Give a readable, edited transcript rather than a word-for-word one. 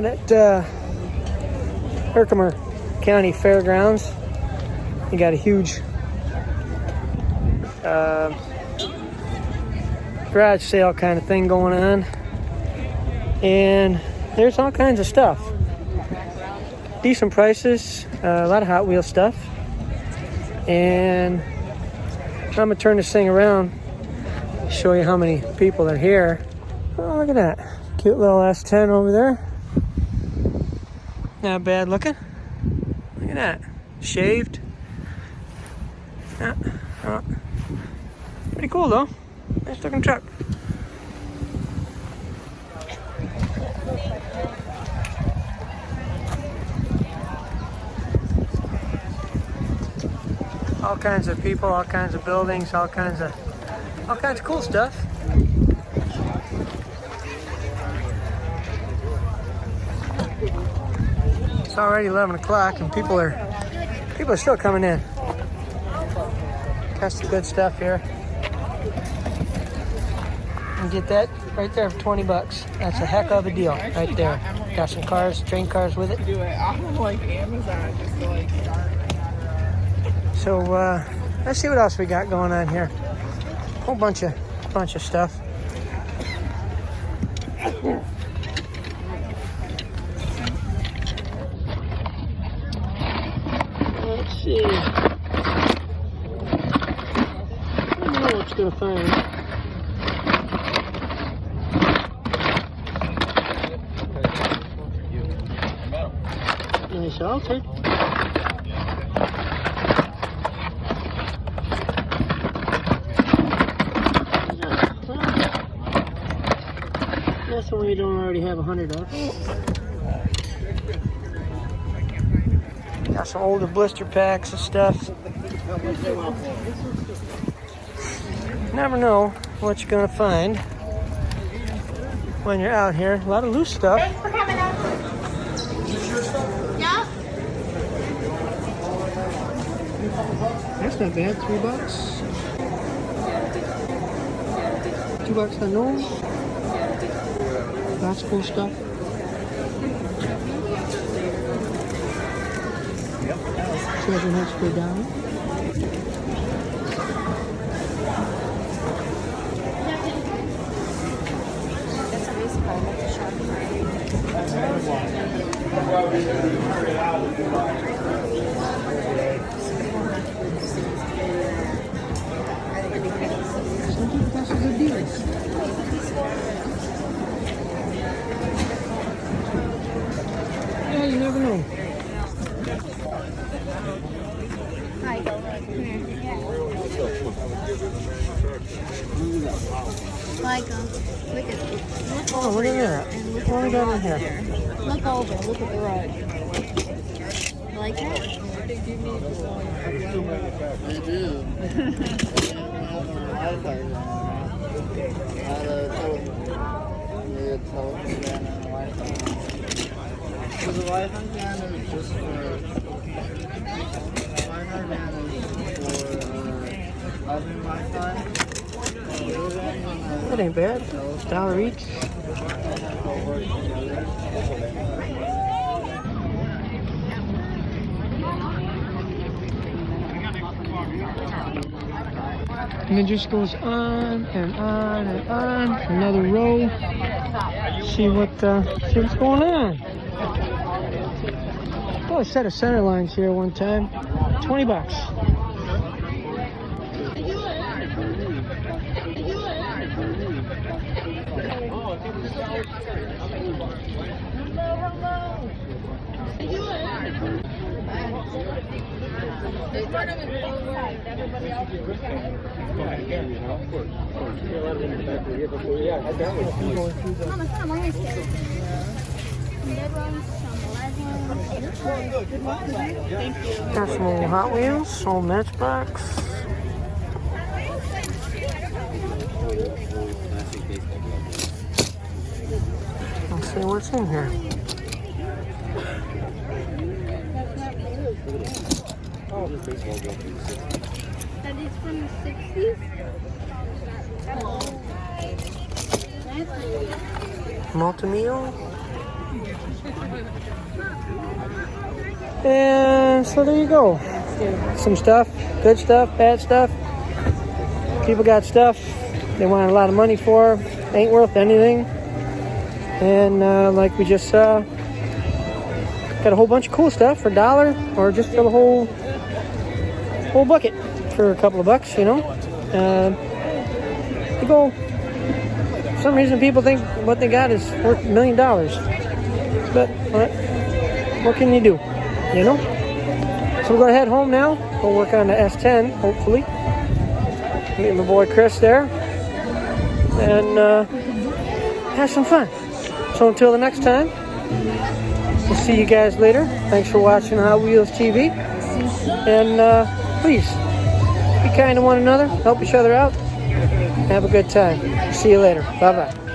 out at Herkimer County Fairgrounds. You got a huge garage sale kind of thing going on, and there's all kinds of stuff. Decent prices, a lot of Hot Wheels stuff. And I'm gonna turn this thing around, show you how many people are here. Oh, look at that cute little S10 over there. Not bad looking. Look at that, shaved. Pretty cool though. Nice looking truck. All kinds of people, all kinds of buildings, all kinds of cool stuff. It's already 11 o'clock and people are still coming in. Got some good stuff here. And get that right there for 20 bucks. That's a heck of a deal right there. Got some cars, train cars with it. Do it on like Amazon, just to like start. So let's see what else we got going on here. Whole bunch of stuff. Let's see. I don't know what you're gonna find. Nice altar. That's when you don't already have 100 of. Got some older blister packs and stuff. Never know what you're gonna find when you're out here. A lot of loose stuff. Thanks for coming up. Yeah. That's not bad. $3. $2 on those. Lots of cool stuff. $7 That's a race car. That's a shark. Some people got some good deals. Yeah, you never know. Hi. Come here. Michael, look at this. Oh, look at that. What do we got in here? Look over. Look at the road. You like it? I do. So the Wi-Fi ban is just for Wi-Fi ban is for other Wi-Fi. That ain't bad. $1 each. And it just goes on and on and on. Another row. See what's going on. Oh, a set of center lines here one time. $20. Got some old Hot Wheels, old Matchbox. Let's see what's in here. That is from the 60s? Multi-meal. And so there you go. Some stuff, good stuff, bad stuff. People got stuff they want a lot of money for, ain't worth anything. And like we just saw, got a whole bunch of cool stuff for $1 or just fill a whole bucket for a couple of bucks, you know. People, for some reason, people think what they got is worth $1 million. But what can you do, you know? So we're going to head home now. We'll work on the S10, hopefully. Meet my boy Chris there. And have some fun. So until the next time, we'll see you guys later. Thanks for watching Hot Wheels TV. And please, be kind to one another. Help each other out. Have a good time. See you later. Bye-bye.